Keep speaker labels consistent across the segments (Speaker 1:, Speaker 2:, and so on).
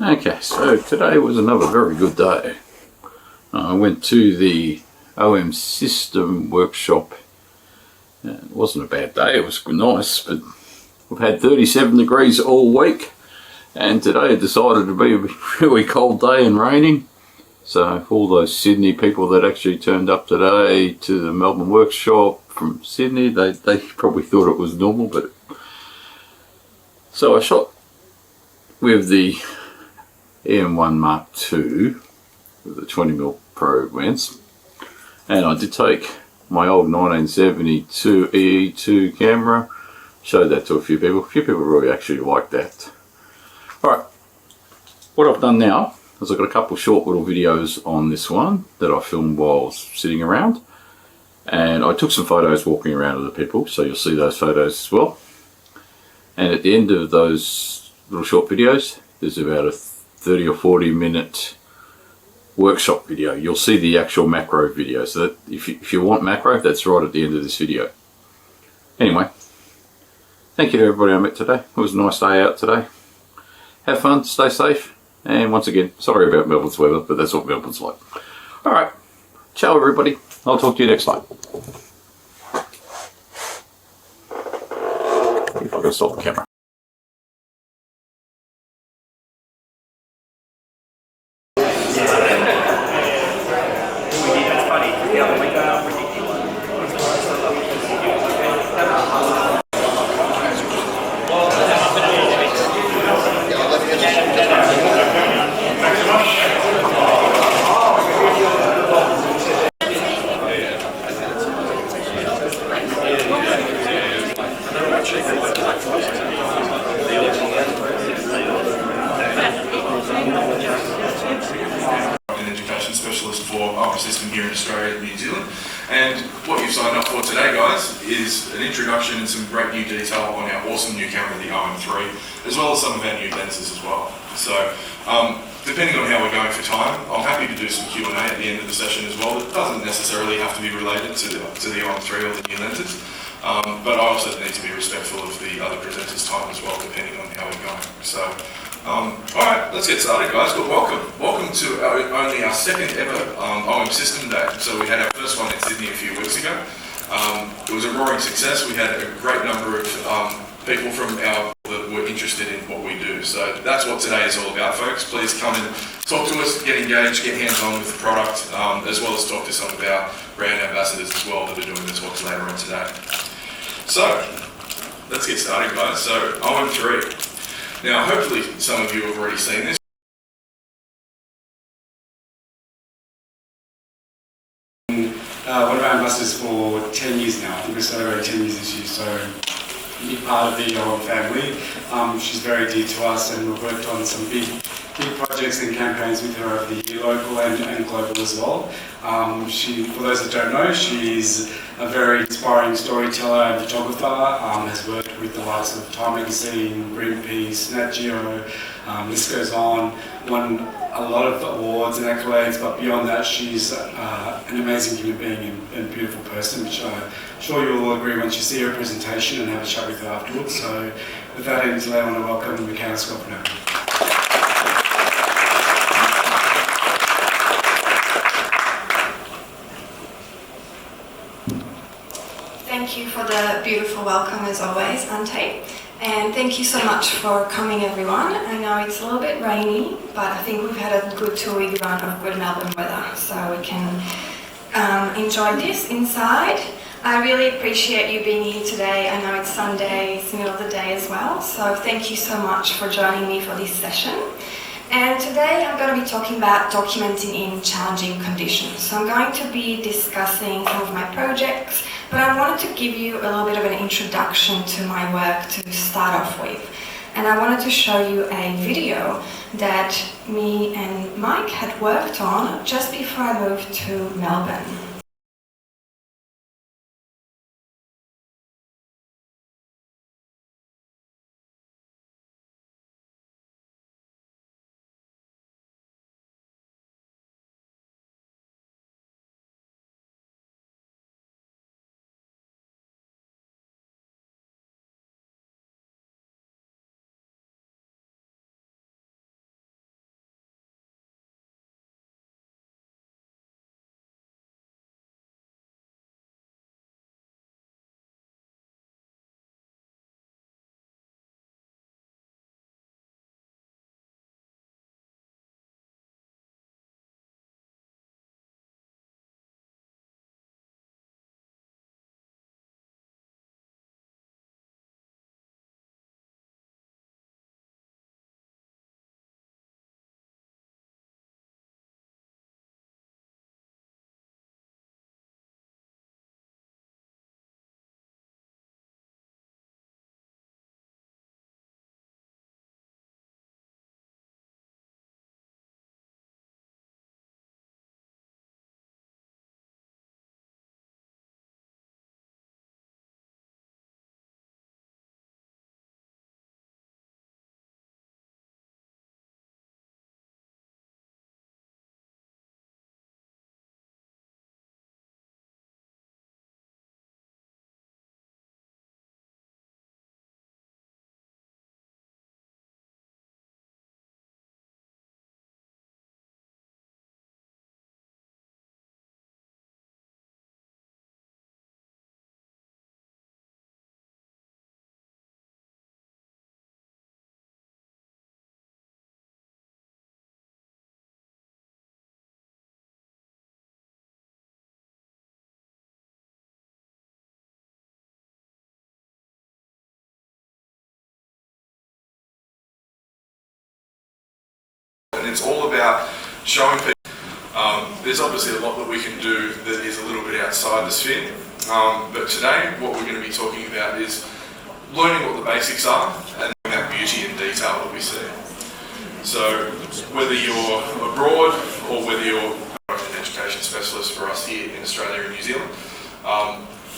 Speaker 1: Okay, so today was another very good day. I went to the OM System workshop. It wasn't a bad day, it was nice, but we've had 37 degrees all week, and today it decided to be a really cold day and raining. So for all those Sydney people that actually turned up today to the Melbourne workshop from Sydney, they probably thought it was normal. But so I shot with the EM1 MKII with the 20mm probe lens, and I did take my old 1972 EE2 camera, showed that to a few people. A few people really actually liked that. Alright, what I've done now is I've got a couple of short little videos on this one that I filmed while I was sitting around, and I took some photos walking around with the people, so you'll see those photos as well. And at the end of those little short videos, there's about a 30 or 40 minute workshop video. You'll see the actual macro video, so that if you want macro, that's right at the end of this video. Anyway, thank you to everybody I met today. It was a nice day out today. Have fun, stay safe, and once again, sorry about Melbourne's weather, but that's what Melbourne's like. Alright, ciao everybody. I'll talk to you next time. If I can stop the camera.
Speaker 2: Specialist for System here in Australia and New Zealand. And what you've signed up for today, guys, is an introduction and some great new detail on our awesome new camera, the OM3, as well as some of our new lenses as well. So, depending on how we're going for time, I'm happy to do some Q&A at the end of the session as well. It doesn't necessarily have to be related to the OM3 or the new lenses, but I also need to be respectful of the other presenters' time as well, depending on how we're going. So, alright, let's get started, guys. But welcome to only our second ever OM System Day. So we had our first one in Sydney a few weeks ago. It was a roaring success. We had a great number of people from our that were interested in what we do. So that's what today is all about, folks. Please come and talk to us, get engaged, get hands-on with the product, as well as talk to some of our brand ambassadors as well that are doing the talks later on today. So let's get started, guys. So OM3. Now, hopefully some of you have already seen this.
Speaker 3: One of our ambassadors for 10 years now. I think we celebrated 10 years this year, so big part of the OM family. She's very dear to us, and we've worked on some big projects and campaigns with her over the year, local and global as well. For those that don't know, she's a very inspiring storyteller and photographer, has worked with the likes of Time Magazine, Greenpeace, Nat Geo, list goes on, won a lot of awards and accolades, but beyond that she's an amazing human being and beautiful person, which I'm sure you'll all agree once you see her presentation and have a chat with her afterwards. So with that end today, I want to welcome Michaela Scopino.
Speaker 4: Thank you for the beautiful welcome as always, Ante. And thank you so much for coming, everyone. I know it's a little bit rainy, but I think we've had a good 2-week run of good Melbourne weather, so we can enjoy this inside. I really appreciate you being here today. I know it's Sunday, it's the middle of the day as well, so thank you so much for joining me for this session. And today I'm going to be talking about documenting in challenging conditions. So I'm going to be discussing some of my projects, but I wanted to give you a little bit of an introduction to my work to start off with. And I wanted to show you a video that me and Mike had worked on just before I moved to Melbourne.
Speaker 2: it's all about showing people. There's obviously a lot that we can do that is a little bit outside the sphere, but today what we're going to be talking about is learning what the basics are and that beauty and detail that we see. So whether you're abroad or whether you're an education specialist for us here in Australia and New Zealand,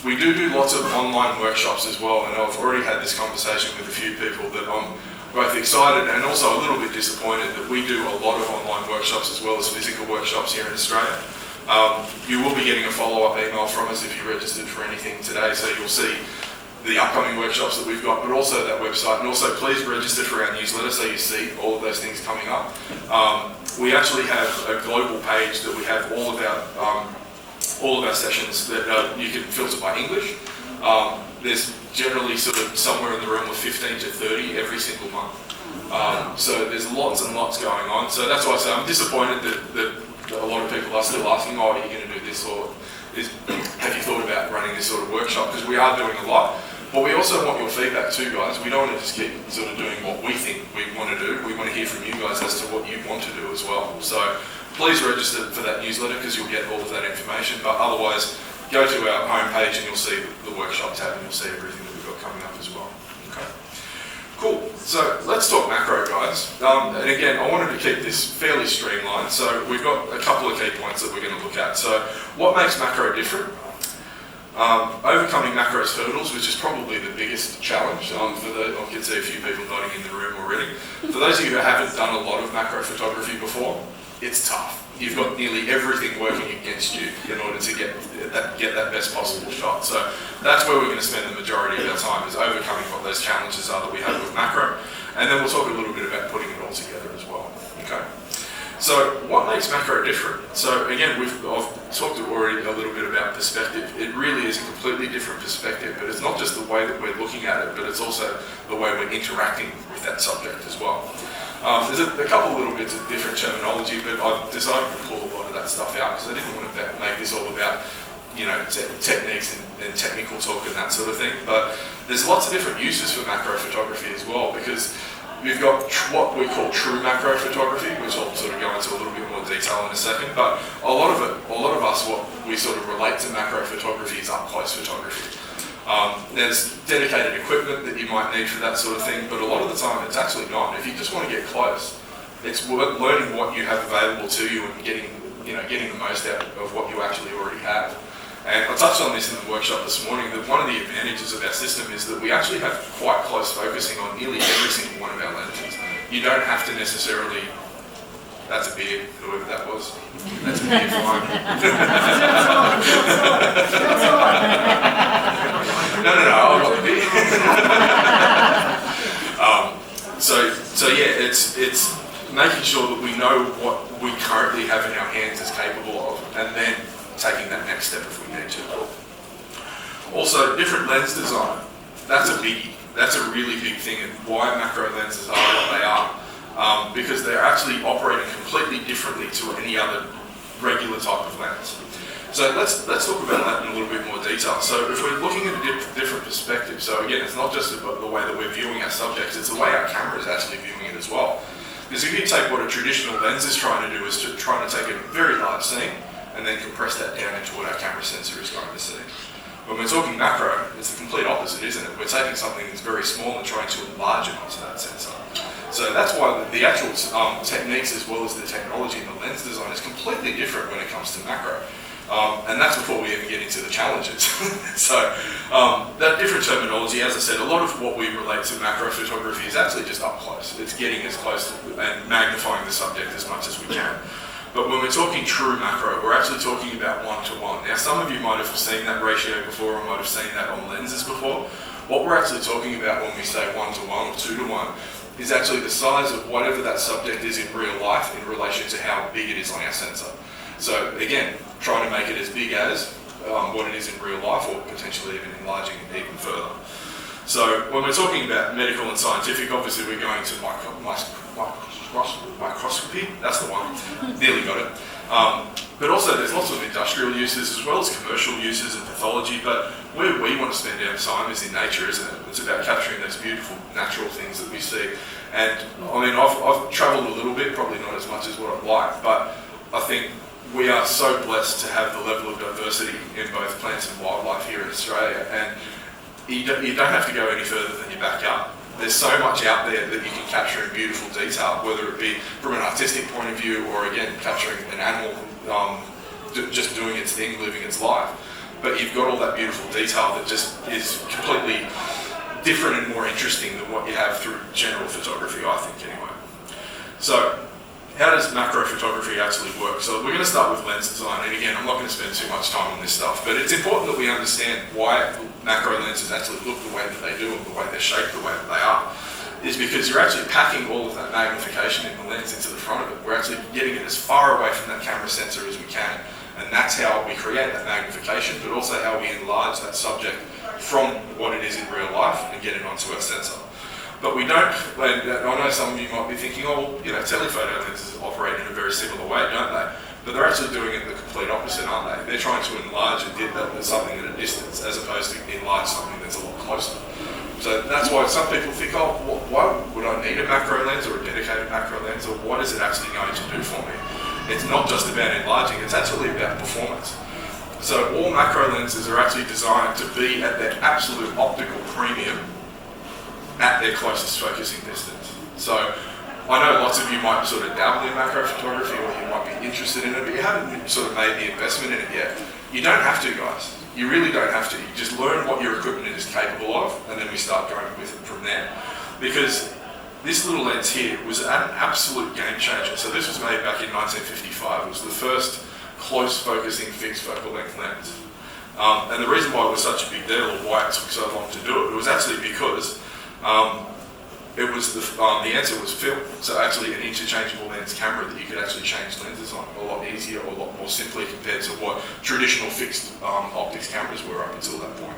Speaker 2: we do lots of online workshops as well, and I've already had this conversation with a few people that I'm both excited and also a little bit disappointed that we do a lot of online workshops as well as physical workshops here in Australia. You will be getting a follow-up email from us if you registered for anything today, so you'll see the upcoming workshops that we've got, but also that website, and also please register for our newsletter so you see all of those things coming up. We actually have a global page that we have all of our sessions that you can filter by English. There's generally sort of somewhere in the realm of 15 to 30 every single month. So there's lots and lots going on. So that's why I say I'm disappointed that a lot of people are still asking, oh, are you going to do this, or have you thought about running this sort of workshop? Because we are doing a lot. But we also want your feedback too, guys. We don't want to just keep sort of doing what we think we want to do. We want to hear from you guys as to what you want to do as well. So please register for that newsletter because you'll get all of that information. But otherwise, go to our homepage and you'll see the workshop tab and you'll see everything that we've got coming up as well. Okay. Cool. So let's talk macro, guys. And again, I wanted to keep this fairly streamlined. So we've got a couple of key points that we're going to look at. So what makes macro different? Overcoming macro's hurdles, which is probably the biggest challenge. I can see a few people nodding in the room already. For those of you who haven't done a lot of macro photography before, it's tough. You've got nearly everything working against you in order to get that best possible shot. So that's where we're going to spend the majority of our time, is overcoming what those challenges are that we have with macro. And then we'll talk a little bit about putting it all together as well. Okay. So what makes macro different? So again, I've talked already a little bit about perspective. It really is a completely different perspective, but it's not just the way that we're looking at it, but it's also the way we're interacting with that subject as well. There's a couple little bits of different terminology, but I've decided to pull a lot of that stuff out because I didn't want to make this all about, you know, techniques and technical talk and that sort of thing. But there's lots of different uses for macro photography as well, because we've got what we call true macro photography, which I'll sort of go into a little bit more detail in a second. But a lot of us, what we sort of relate to macro photography is up close photography. There's dedicated equipment that you might need for that sort of thing, but a lot of the time it's actually not. If you just want to get close, it's learning what you have available to you and getting the most out of what you actually already have. And I touched on this in the workshop this morning, that one of the advantages of our system is that we actually have quite close focusing on nearly every single one of our lenses. You don't have to necessarily... That's a beer, whoever that was. That's a beer fine. No, I've got the beer. So yeah, it's making sure that we know what we currently have in our hands is capable of, and then taking that next step if we need to. Also, different lens design. That's a biggie. That's a really big thing, and why macro lenses are what they are. Because they're actually operating completely differently to any other regular type of lens. So let's talk about that in a little bit more detail. So if we're looking at a different perspective, so again, it's not just about the way that we're viewing our subjects, it's the way our camera is actually viewing it as well. Because if you take what a traditional lens is trying to do, is trying to take a very large scene and then compress that down into what our camera sensor is going to see. When we're talking macro, it's the complete opposite, isn't it? We're taking something that's very small and trying to enlarge it onto that sensor. So that's why the actual techniques as well as the technology and the lens design is completely different when it comes to macro. And that's before we even get into the challenges. So that different terminology, as I said, a lot of what we relate to macro photography is actually just up close. It's getting as close and magnifying the subject as much as we can. But when we're talking true macro, we're actually talking about 1-to-1. Now, some of you might have seen that ratio before or might have seen that on lenses before. What we're actually talking about when we say 1-to-1 or 2-to-1 is actually the size of whatever that subject is in real life in relation to how big it is on our sensor. So again, trying to make it as big as what it is in real life, or potentially even enlarging it even further. So when we're talking about medical and scientific, obviously we're going to microscopy, that's the one, nearly got it. But also there's lots of industrial uses as well as commercial uses and pathology, but where we want to spend our time is in nature, isn't it? It's about capturing those beautiful natural things that we see. And I mean, I've travelled a little bit, probably not as much as what I'd like, but I think we are so blessed to have the level of diversity in both plants and wildlife here in Australia, and you don't have to go any further than your backyard. There's so much out there that you can capture in beautiful detail, whether it be from an artistic point of view or again capturing an animal just doing its thing, living its life. But you've got all that beautiful detail that just is completely different and more interesting than what you have through general photography, I think anyway. So how does macro photography actually work? So we're going to start with lens design, and again, I'm not going to spend too much time on this stuff, but it's important that we understand why macro lenses actually look the way that they do and the way they're shaped the way that they are. Is because you're actually packing all of that magnification in the lens into the front of it. We're actually getting it as far away from that camera sensor as we can, and that's how we create that magnification, but also how we enlarge that subject from what it is in real life and get it onto our sensor. But we don't, I know some of you might be thinking, oh, you know, telephoto lenses operate in a very similar way, don't they? But they're actually doing it the complete opposite, aren't they? They're trying to enlarge something at a distance as opposed to enlarge something that's a lot closer. So that's why some people think, oh, why would I need a macro lens or a dedicated macro lens, or what is it actually going to do for me? It's not just about enlarging, it's actually about performance. So all macro lenses are actually designed to be at their absolute optical premium at their closest focusing distance. So I know lots of you might sort of dabble in macro photography, or you might be interested in it, but you haven't sort of made the investment in it yet. You don't have to, guys. You really don't have to. You just learn what your equipment is capable of, and then we start going with it from there. Because this little lens here was an absolute game changer. So this was made back in 1955. It was the first close focusing fixed focal length lens. And the reason why it was such a big deal, or why it took so long to do it, was actually because it was the answer was film. So actually an interchangeable lens camera that you could actually change lenses on a lot easier, or a lot more simply compared to what traditional fixed optics cameras were up until that point.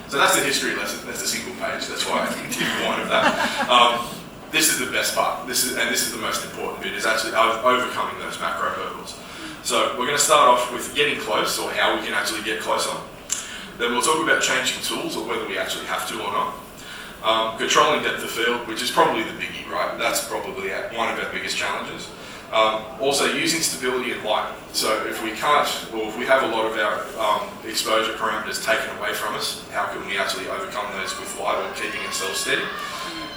Speaker 2: So that's the history lesson. That's a single page. That's why I did one of that. This is the best part. This is the most important bit, is actually overcoming those macro hurdles. So we're going to start off with getting close, or how we can actually get closer. Then we'll talk about changing tools, or whether we actually have to or not. Controlling depth of field, which is probably the biggie, right? That's probably one of our biggest challenges. Also using stability and light. So if we can't, or if we have a lot of our exposure parameters taken away from us, how can we actually overcome those with light or keeping ourselves steady?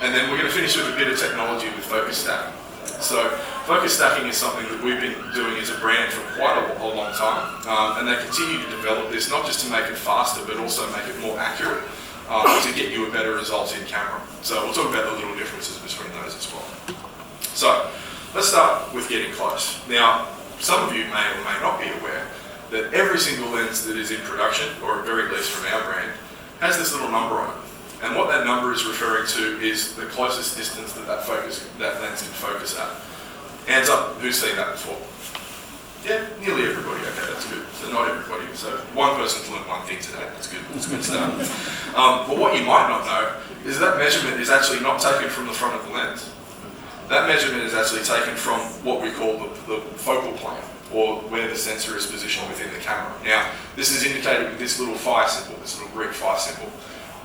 Speaker 2: And then we're going to finish with a bit of technology with focus stacking. So focus stacking is something that we've been doing as a brand for quite a long time, and they continue to develop this, not just to make it faster, but also make it more accurate, to get you a better result in camera. So we'll talk about the little differences between those as well. So let's start with getting close. Now, some of you may or may not be aware that every single lens that is in production, or at very least from our brand, has this little number on it. And what that number is referring to is the closest distance that that lens can focus at. Hands up, who's seen that before? Yeah, nearly everybody. Okay, that's good. So not everybody. So one person's learned one thing today. That's good. That's a good start. But what you might not know is that measurement is actually not taken from the front of the lens. That measurement is actually taken from what we call the focal plane, or where the sensor is positioned within the camera. Now, this is indicated with this little phi symbol, this little Greek phi symbol.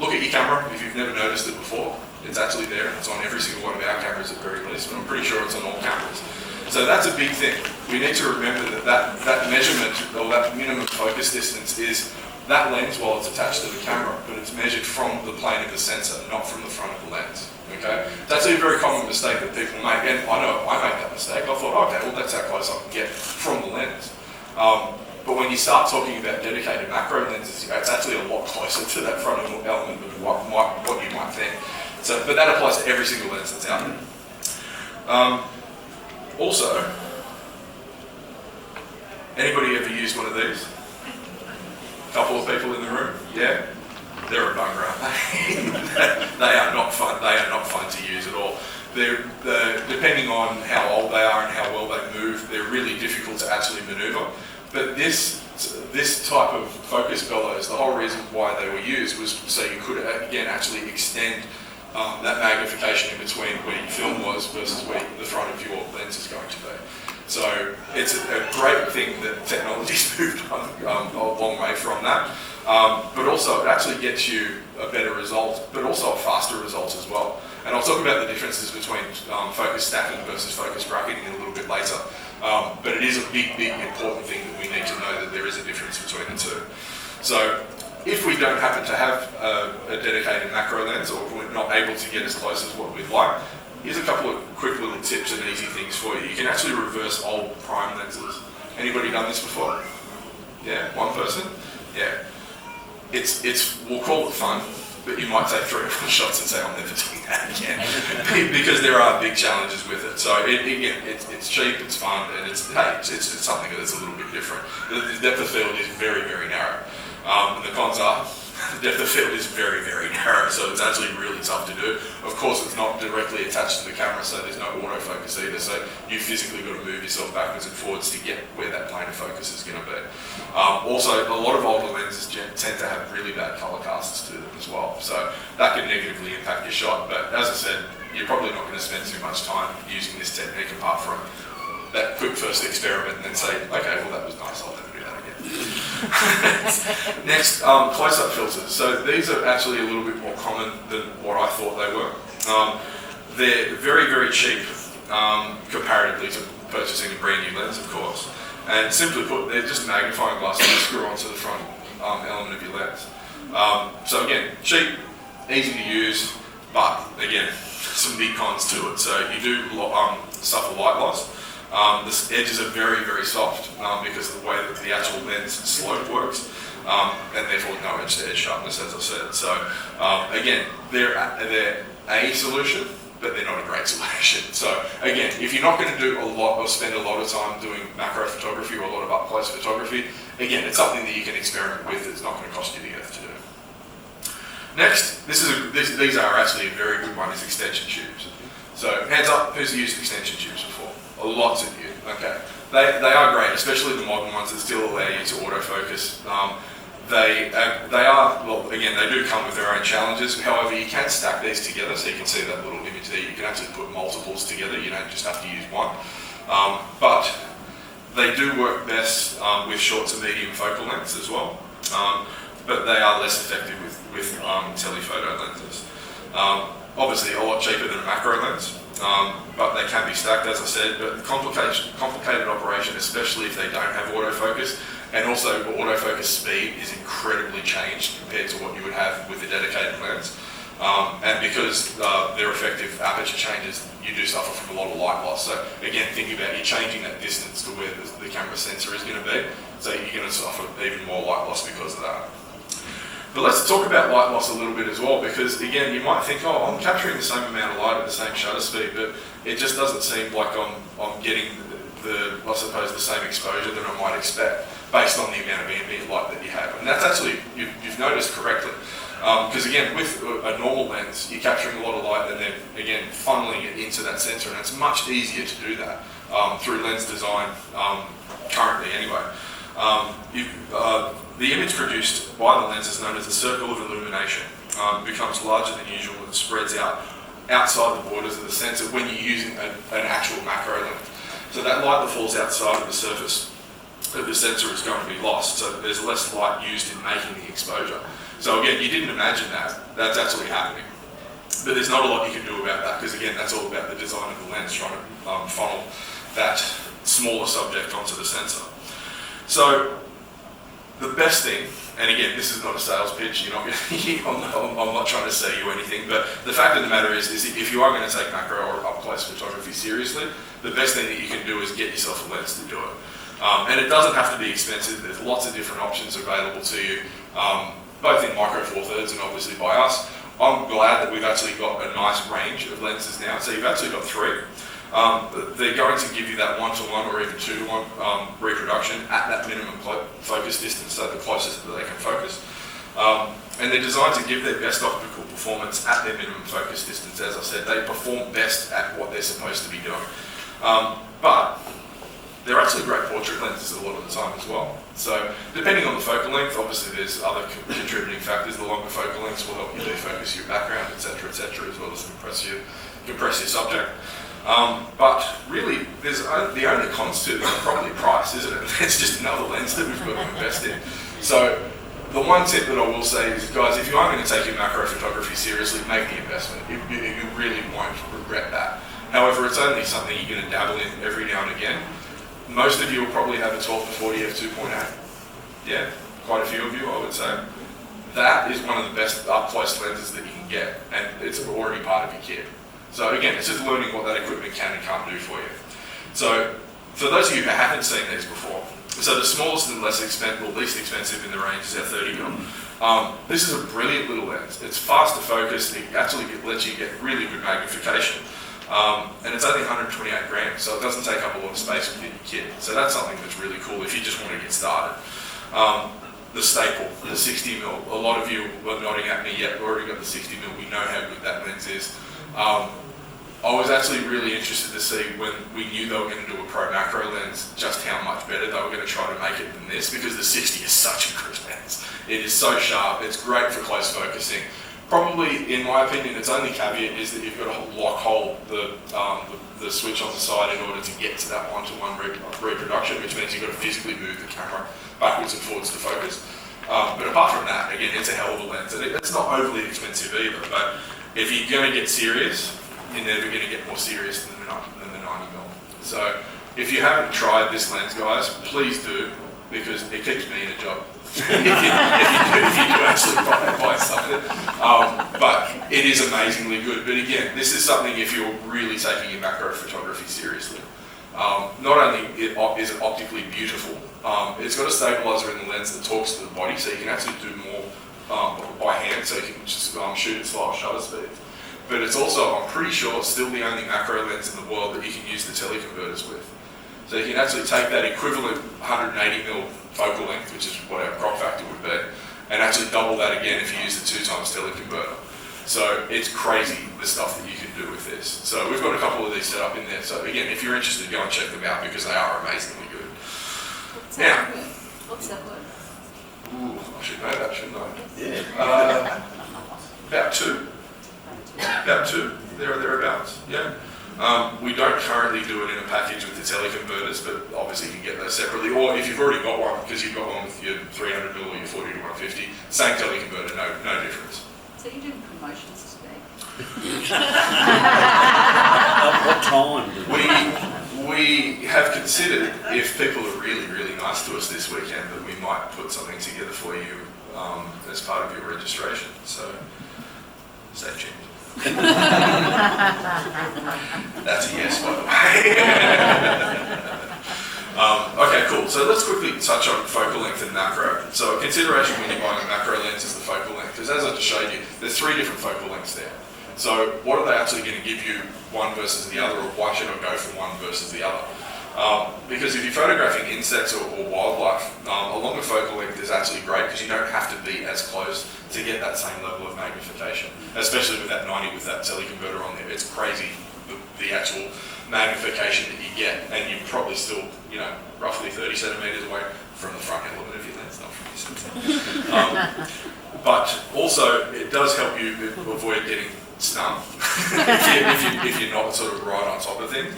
Speaker 2: Look at your camera if you've never noticed it before. It's actually there, and it's on every single one of our cameras at very least, but I'm pretty sure it's on all cameras. So that's a big thing. We need to remember that measurement, or that minimum focus distance, is that lens while it's attached to the camera, but it's measured from the plane of the sensor, not from the front of the lens. Okay? That's a very common mistake that people make, and I know I made that mistake. I thought, okay, well that's how close I can get from the lens. But when you start talking about dedicated macro lenses, it's actually a lot closer to that front element of what you might think. So, but that applies to every single lens that's out there. Also, anybody ever used one of these? Couple of people in the room? Yeah? They're a bugger, aren't they? They are not fun. They are not fun to use at all. They're depending on how old they are and how well they move, they're really difficult to actually maneuver. But this type of focus bellows, the whole reason why they were used was so you could, again, actually extend that magnification in between where your film was versus where the front of your lens is going to be. So it's a great thing that technology's moved a long way from that. But also it actually gets you a better result, but also a faster result as well. And I'll talk about the differences between focus stacking versus focus bracketing a little bit later. But it is a big, big important thing that we need to know that there is a difference between the two. So if we don't happen to have a dedicated macro lens, or we're not able to get as close as what we'd like, here's a couple of quick little tips and easy things for you. You can actually reverse old prime lenses. Anybody done this before? Yeah, one person? Yeah. We'll call it fun, but you might take 3 or 4 shots and say, I'm never doing that again. Because there are big challenges with it. So again, it's cheap, it's fun, and it's something that's a little bit different. The depth of field is very, very narrow. And the cons are, the depth of field is very, very narrow, so it's actually really tough to do. Of course, it's not directly attached to the camera, so there's no autofocus either, so you physically got to move yourself backwards and forwards to get where that plane of focus is going to be. Also, a lot of older lenses tend to have really bad colour casts to them as well, so that can negatively impact your shot. But as I said, you're probably not going to spend too much time using this technique apart from that quick first experiment and then say, okay, well that was nice, I'll never do that again. Next, close-up filters. So these are actually a little bit more common than what I thought they were. They're very, very cheap comparatively to purchasing a brand new lens, of course. And simply put, they're just magnifying glasses that screw onto the front element of your lens. So again, cheap, easy to use, but again, some big cons to it. So you do suffer light loss. The edges are very, very soft because of the way that the actual lens slope works, and therefore no edge-to-edge sharpness, as I said. So again, they're a solution, but they're not a great solution. So again, if you're not going to do a lot or spend a lot of time doing macro photography or a lot of up-close photography, again, it's something that you can experiment with. It's not going to cost you the earth to do. Next, these are actually a very good one, is extension tubes. So hands up, who's used extension tubes before? Lots of you. Okay, they are great, especially the modern ones that still allow you to autofocus. They are, well, again, they do come with their own challenges. However, you can stack these together, so you can see that little image there. You can actually put multiples together. You don't just have to use one. But they do work best with short to medium focal lengths as well. But they are less effective with telephoto lenses. Obviously, a lot cheaper than a macro lens. But they can be stacked, as I said, but complicated operation, especially if they don't have autofocus, and also autofocus speed is incredibly changed compared to what you would have with a dedicated lens. And because they're effective aperture changes, you do suffer from a lot of light loss. So again, think about you changing that distance to where the camera sensor is going to be, so you're going to suffer even more light loss because of that. But let's talk about light loss a little bit as well, because again, you might think, oh, I'm capturing the same amount of light at the same shutter speed, but it just doesn't seem like I'm getting I suppose, the same exposure that I might expect based on the amount of ambient light that you have. And that's actually, you've noticed correctly. Because again, with a normal lens, you're capturing a lot of light and then, again, funneling it into that sensor, and it's much easier to do that through lens design, currently anyway. The image produced by the lens is known as a circle of illumination. It becomes larger than usual and spreads out outside the borders of the sensor when you're using an actual macro lens. So that light that falls outside of the surface of the sensor is going to be lost, so there's less light used in making the exposure. So again, you didn't imagine that, that's actually happening. But there's not a lot you can do about that, because again, that's all about the design of the lens, trying to funnel that smaller subject onto the sensor. So the best thing, and again, this is not a sales pitch, you're not I'm not trying to sell you anything, but the fact of the matter is if you are going to take macro or up-close photography seriously, the best thing that you can do is get yourself a lens to do it. And it doesn't have to be expensive. There's lots of different options available to you, both in micro four thirds and obviously by us. I'm glad that we've actually got a nice range of lenses now. So you've actually got 3. They're going to give you that 1-to-1 or even 2-to-1 reproduction at that minimum focus distance, so the closest that they can focus. And they're designed to give their best optical performance at their minimum focus distance. As I said, they perform best at what they're supposed to be doing. But they're actually great portrait lenses a lot of the time as well. So depending on the focal length, obviously there's other contributing factors. The longer focal lengths will help you defocus your background, etc., as well as compress your subject. But really, the only cons to them are probably price, isn't it? It's just another lens that we've got to invest in. So the one tip that I will say is, guys, if you are going to take your macro photography seriously, make the investment. You really won't regret that. However, it's only something you're going to dabble in every now and again. Most of you will probably have a 12-40 f2.8. Yeah, quite a few of you, I would say. That is one of the best up-close lenses that you can get, and it's already part of your kit. So again, it's just learning what that equipment can and can't do for you. So for those of you who haven't seen these before, so the smallest and least expensive in the range is our 30mm. This is a brilliant little lens. It's fast to focus. It actually lets you get really good magnification. And it's only 128 grams, so it doesn't take up a lot of space within your kit. So that's something that's really cool if you just want to get started. The staple, the 60mm. A lot of you are nodding at me, yet we've already got the 60mm. We know how good that lens is. I was actually really interested to see when we knew they were going to do a pro macro lens, just how much better they were going to try to make it than this, because the 60 is such a good lens. It is so sharp, it's great for close focusing. Probably, in my opinion, its only caveat is that you've got to hold the switch on the side in order to get to that one-to-one reproduction, which means you've got to physically move the camera backwards and forwards to focus. But apart from that, again, it's a hell of a lens, and it's not overly expensive either, but if you're going to get serious, you're never going to get more serious than the 90mm. So if you haven't tried this lens, guys, please do, because it keeps me in a job. if you do actually buy something. But it is amazingly good. But again, this is something if you're really taking your macro photography seriously. Not only is it optically beautiful, it's got a stabilizer in the lens that talks to the body, so you can actually do more by hand, so you can just shoot at slower shutter speeds. But it's also, I'm pretty sure, it's still the only macro lens in the world that you can use the teleconverters with. So you can actually take that equivalent 180mm focal length, which is what our crop factor would be, and actually double that again if you use the 2x teleconverter. So it's crazy the stuff that you can do with this. So we've got a couple of these set up in there. So again, if you're interested, go and check them out because they are amazingly good.
Speaker 5: What's that word?
Speaker 2: Ooh, I should know that, shouldn't I?
Speaker 1: Yeah.
Speaker 2: About two. About two, there or thereabouts, yeah. We don't currently do it in a package with the teleconverters, but obviously you can get those separately. Or if you've already got one, because you've got one with your 300mm or your 40 to 150, same teleconverter, no difference.
Speaker 5: So you're doing promotions today?
Speaker 6: What time?
Speaker 2: We have considered, if people are really, really nice to us this weekend, that we might put something together for you as part of your registration. So stay tuned. That's a yes, by the way. Okay, cool. So let's quickly touch on focal length and macro. So a consideration when you're buying a macro lens is the focal length, because as I just showed you, there's three different focal lengths there. So what are they actually going to give you, one versus the other, or why should I go for one versus the other? Because if you're photographing insects or wildlife, a longer focal length is actually great because you don't have to be as close to get that same level of magnification, especially with that 90 with that teleconverter on there. It's crazy the actual magnification that you get, and you're probably still, roughly 30 centimeters away from the front element of your lens, not from your center. But also, it does help you avoid getting stung if you're not sort of right on top of things.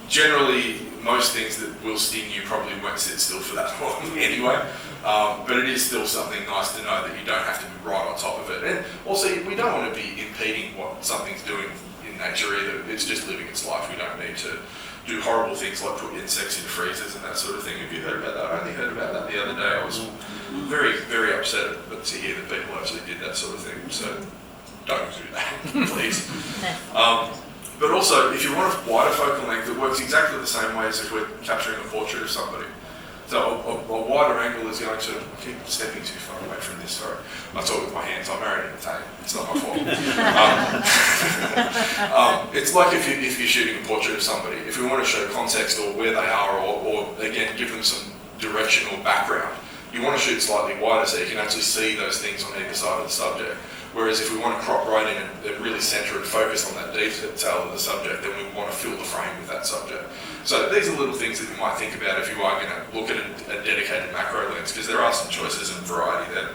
Speaker 2: Generally, most things that will sting you probably won't sit still for that long anyway, but it is still something nice to know that you don't have to be right on top of it. And also, we don't want to be impeding what something's doing in nature either. It's just living its life. We don't need to do horrible things like put insects in freezers and that sort of thing. Have you heard about that? I only heard about that the other day. I was very, very upset to hear that people actually did that sort of thing. So don't do that, please. But also, if you want a wider focal length, it works exactly the same way as if we're capturing a portrait of somebody. So a wider angle is going to, I keep stepping too far away from this, sorry. I talk with my hands, I'm married in Italian, it's not my fault. It's like if you're shooting a portrait of somebody, if we want to show context or where they are, or again, give them some directional background, you want to shoot slightly wider so you can actually see those things on either side of the subject. Whereas if we want to crop right in and really centre and focus on that detail of the subject, then we want to fill the frame with that subject. So these are little things that you might think about if you are going to look at a dedicated macro lens, because there are some choices and variety there.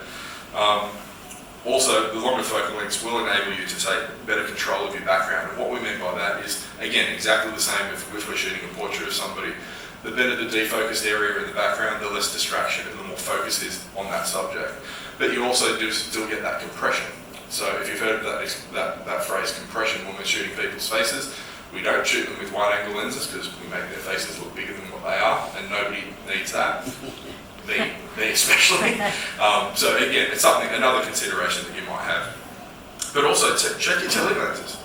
Speaker 2: Also, the longer focal lengths will enable you to take better control of your background. And what we mean by that is, again, exactly the same if we're shooting a portrait of somebody. the better the defocused area in the background, the less distraction and the more focus is on that subject. But you also do still get that compression. So if you've heard of that phrase compression when we're shooting people's faces, we don't shoot them with wide angle lenses because we make their faces look bigger than what they are, and nobody needs that. Me especially. So again, it's another consideration that you might have. But also check your tele lenses.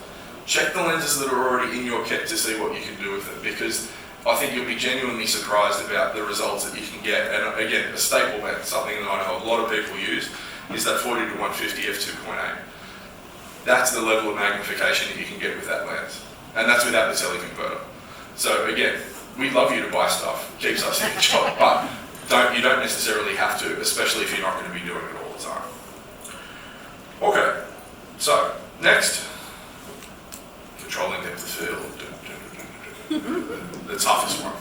Speaker 2: Check the lenses that are already in your kit to see what you can do with them, because I think you'll be genuinely surprised about the results that you can get. And again, a staple lens, something that I know a lot of people use, is that 40 to 150 f2.8. That's the level of magnification that you can get with that lens. And that's without the teleconverter. So again, we'd love you to buy stuff, keeps us in the job, but you don't necessarily have to, especially if you're not going to be doing it all the time. Okay, so next, controlling depth of field. The toughest one.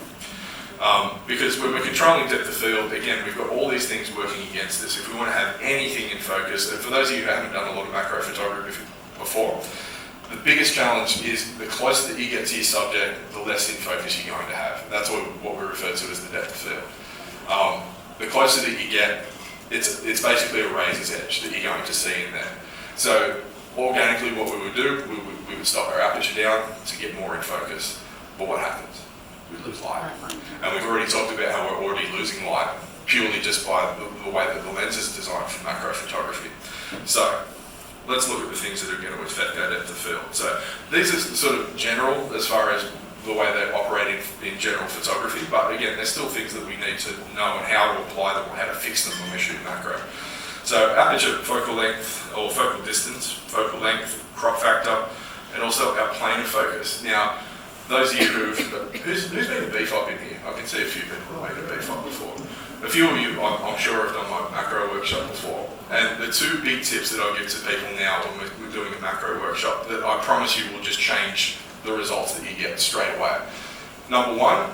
Speaker 2: Because when we're controlling depth of field, again, we've got all these things working against us. If we want to have anything in focus, and for those of you who haven't done a lot of macro photography before, the biggest challenge is the closer that you get to your subject, the less in focus you're going to have. That's what we refer to as the depth of field. The closer that you get, it's basically a razor's edge that you're going to see in there. So organically what we would do, we would stop our aperture down to get more in focus. But what happens? We lose light. And we've already talked about how we're already losing light purely just by the way that the lens is designed for macro photography. So let's look at the things that are going to affect our depth of field. So these are sort of general as far as the way they operate in general photography, but again, there's still things that we need to know and how to apply them or how to fix them when we shoot macro. So aperture, focal length or focal distance, focal length, crop factor, and also our plane of focus. Now, those of you who's been a BFOP in here? I can see a few people who have made a BFOP before. A few of you, I'm sure, have done my macro workshop before. And the two big tips that I'll give to people now when we're doing a macro workshop that I promise you will just change the results that you get straight away. Number one,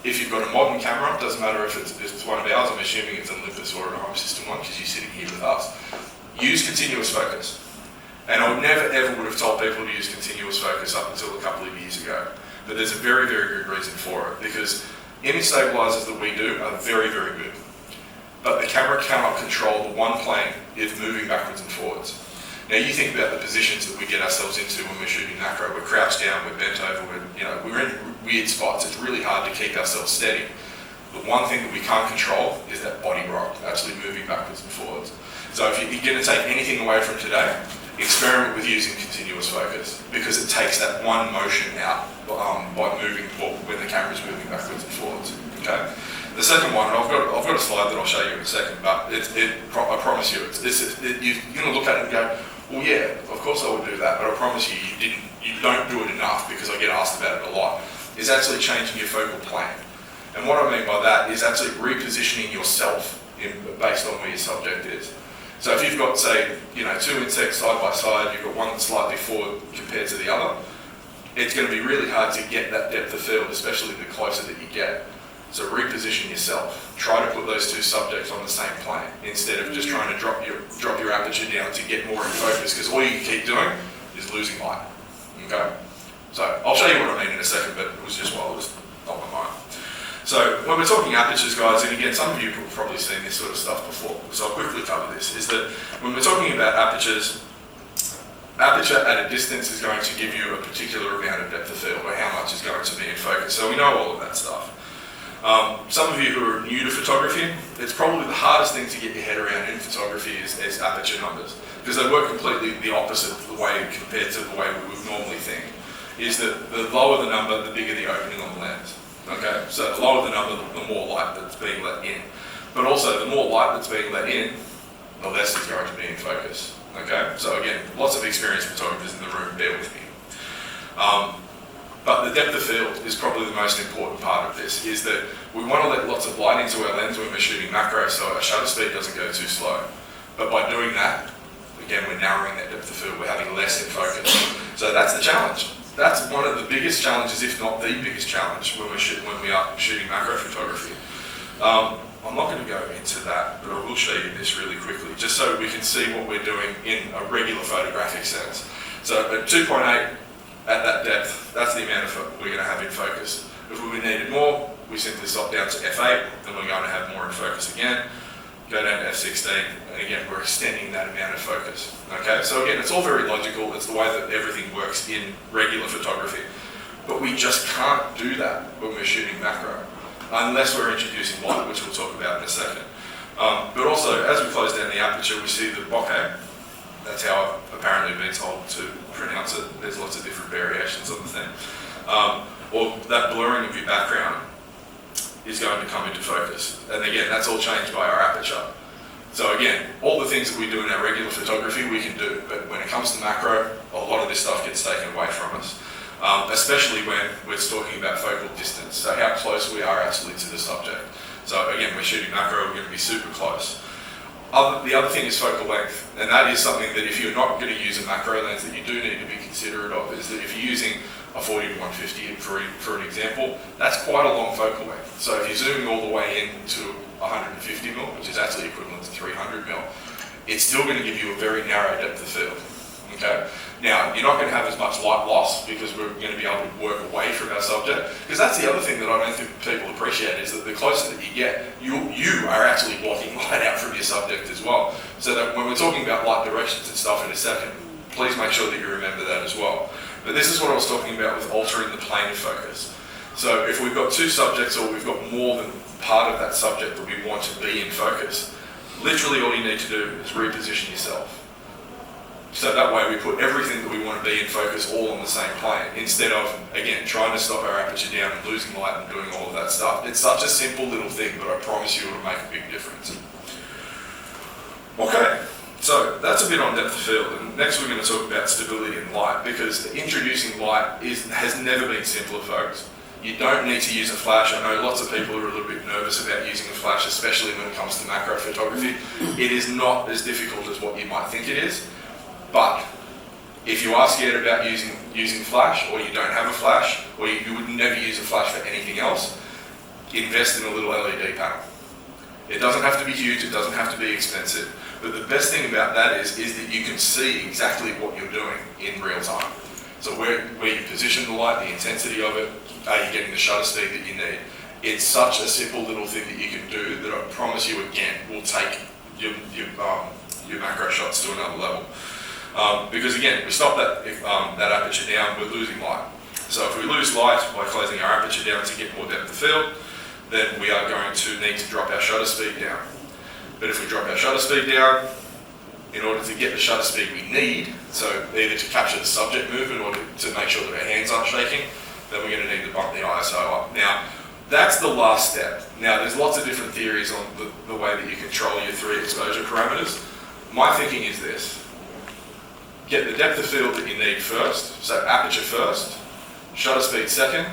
Speaker 2: if you've got a modern camera, it doesn't matter if it's one of ours, I'm assuming it's an Olympus or an Home System one because you're sitting here with us, use continuous focus. And I never ever would have told people to use continuous focus up until a couple of years ago. But there's a very, very good reason for it, because image stabilizers that we do are very, very good. But the camera cannot control the one plane if moving backwards and forwards. Now you think about the positions that we get ourselves into when we're shooting macro. We're crouched down, we're bent over, we're in weird spots. It's really hard to keep ourselves steady. The one thing that we can't control is that body rock, actually moving backwards and forwards. So if you're going to take anything away from today, experiment with using continuous focus, because it takes that one motion out by moving, or when the camera's moving backwards and forwards. Okay. The second one, and I've got a slide that I'll show you in a second, but I promise you, you're going to look at it and go, well, yeah, of course I would do that, but I promise you, you don't do it enough, because I get asked about it a lot. Is actually changing your focal plane, and what I mean by that is actually repositioning yourself based on where your subject is. So if you've got, say, two insects side by side, you've got one that's slightly forward compared to the other, it's going to be really hard to get that depth of field, especially the closer that you get. So reposition yourself. Try to put those two subjects on the same plane instead of just trying to drop your aperture down to get more in focus, because all you can keep doing is losing light. Okay? So I'll show you what I mean in a second, but it was just while it was on my mind. So when we're talking apertures, guys, and again, some of you have probably seen this sort of stuff before, so I'll quickly cover this, is that when we're talking about apertures, aperture at a distance is going to give you a particular amount of depth of field, or how much is going to be in focus. So we know all of that stuff. Some of you who are new to photography, it's probably the hardest thing to get your head around in photography is aperture numbers, because they work completely the opposite of the way compared to the way we would normally think. Is that the lower the number, the bigger the opening on the lens. Okay, so the lower the number, the more light that's being let in. But also, the more light that's being let in, the less is going to be in focus. Okay, so again, lots of experienced photographers in the room, bear with me. But the depth of field is probably the most important part of this, is that we want to let lots of light into our lens when we're shooting macro so our shutter speed doesn't go too slow. But by doing that, again, we're narrowing that depth of field, we're having less in focus. So that's the challenge. That's one of the biggest challenges, if not the biggest challenge, when we are shooting macro photography. I'm not going to go into that, but I will show you this really quickly, just so we can see what we're doing in a regular photographic sense. So at 2.8, at that depth, that's the amount of we're going to have in focus. If we needed more, we we simply stop down to F8, and we're going to have more in focus again. Go down to F16, and again, we're extending that amount of focus. Okay, so again, it's all very logical. It's the way that everything works in regular photography. But we just can't do that when we're shooting macro, unless we're introducing light, which we'll talk about in a second. But also, as we close down the aperture, we see the bokeh. That's how I've apparently been told to pronounce it. There's lots of different variations on the thing. Or that blurring of your background is going to come into focus. And again, that's all changed by our aperture. So again, all the things that we do in our regular photography, we can do. But when it comes to macro, a lot of this stuff gets taken away from us. Especially when we're talking about focal distance, so how close we are actually to the subject. So again, we're shooting macro, we're going to be super close. The other thing is focal length, and that is something that if you're not going to use a macro lens that you do need to be considerate of, is that if you're using a 40 to 150 for an example, that's quite a long focal length. So if you're zooming all the way into 150 mil, which is actually equivalent to 300 mil, it's still going to give you a very narrow depth of field. Okay. Now, you're not going to have as much light loss because we're going to be able to work away from our subject. Because that's the other thing that I don't think people appreciate is that the closer that you get, you are actually blocking light out from your subject as well. So that when we're talking about light directions and stuff in a second, please make sure that you remember that as well. But this is what I was talking about with altering the plane of focus. So if we've got two subjects or we've got more than part of that subject that we want to be in focus, literally all you need to do is reposition yourself. So that way we put everything that we want to be in focus all on the same plane, instead of, again, trying to stop our aperture down and losing light and doing all of that stuff. It's such a simple little thing, but I promise you it'll make a big difference. Okay, so that's a bit on depth of field, and next we're going to talk about stability and light, because introducing light has never been simpler, folks. You don't need to use a flash. I know lots of people are a little bit nervous about using a flash, especially when it comes to macro photography. It is not as difficult as what you might think it is. But if you are scared about using flash, or you don't have a flash, or you would never use a flash for anything else, invest in a little LED panel. It doesn't have to be huge, it doesn't have to be expensive, but the best thing about that is that you can see exactly what you're doing in real time. So where you position the light, the intensity of it, are you getting the shutter speed that you need? It's such a simple little thing that you can do that I promise you again will take your macro shots to another level. Because again, we stop that aperture down, we're losing light. So if we lose light by closing our aperture down to get more depth of field, then we are going to need to drop our shutter speed down. But if we drop our shutter speed down, in order to get the shutter speed we need, so either to capture the subject movement or to make sure that our hands aren't shaking, then we're going to need to bump the ISO up. Now, that's the last step. Now, there's lots of different theories on the way that you control your 3 exposure parameters. My thinking is this. Get the depth of field that you need first, so aperture first, shutter speed second.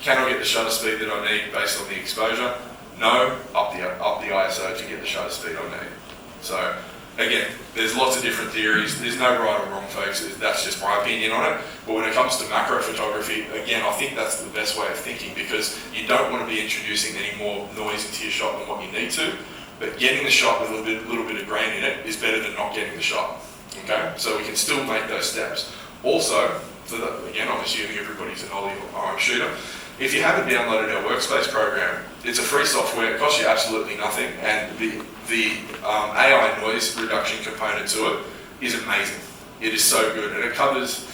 Speaker 2: Can I get the shutter speed that I need based on the exposure? No, up the ISO to get the shutter speed I need. So again, there's lots of different theories. There's no right or wrong, folks. That's just my opinion on it. But when it comes to macro photography, again, I think that's the best way of thinking, because you don't want to be introducing any more noise into your shot than what you need to. But getting the shot with a little bit of grain in it is better than not getting the shot. Okay, so we can still make those steps. Also, again, I'm assuming everybody's an OM shooter. If you haven't downloaded our Workspace program, it's a free software. It costs you absolutely nothing, and the AI noise reduction component to it is amazing. It is so good, and it covers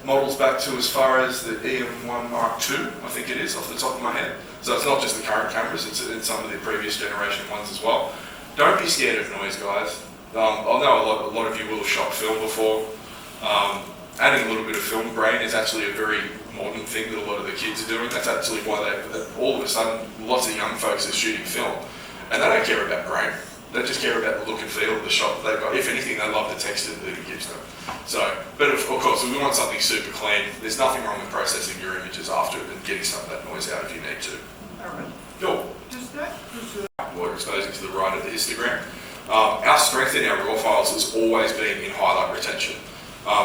Speaker 2: models back to as far as the EM1 MKII, I think it is, off the top of my head. So it's not just the current cameras; it's some of the previous generation ones as well. Don't be scared of noise, guys. I know a lot of you will have shot film before. Adding a little bit of film grain is actually a very modern thing that a lot of the kids are doing. That's actually why all of a sudden lots of young folks are shooting film, and they don't care about grain. They just care about the look and feel of the shot that they've got. If anything, they love the texture that it gives them. So, but of course, if we want something super clean, there's nothing wrong with processing your images after and getting some of that noise out if you need to.
Speaker 7: Aaron,
Speaker 2: Cool.
Speaker 7: does that
Speaker 2: We're exposing to the right of the histogram. Our strength in our raw files has always been in highlight retention.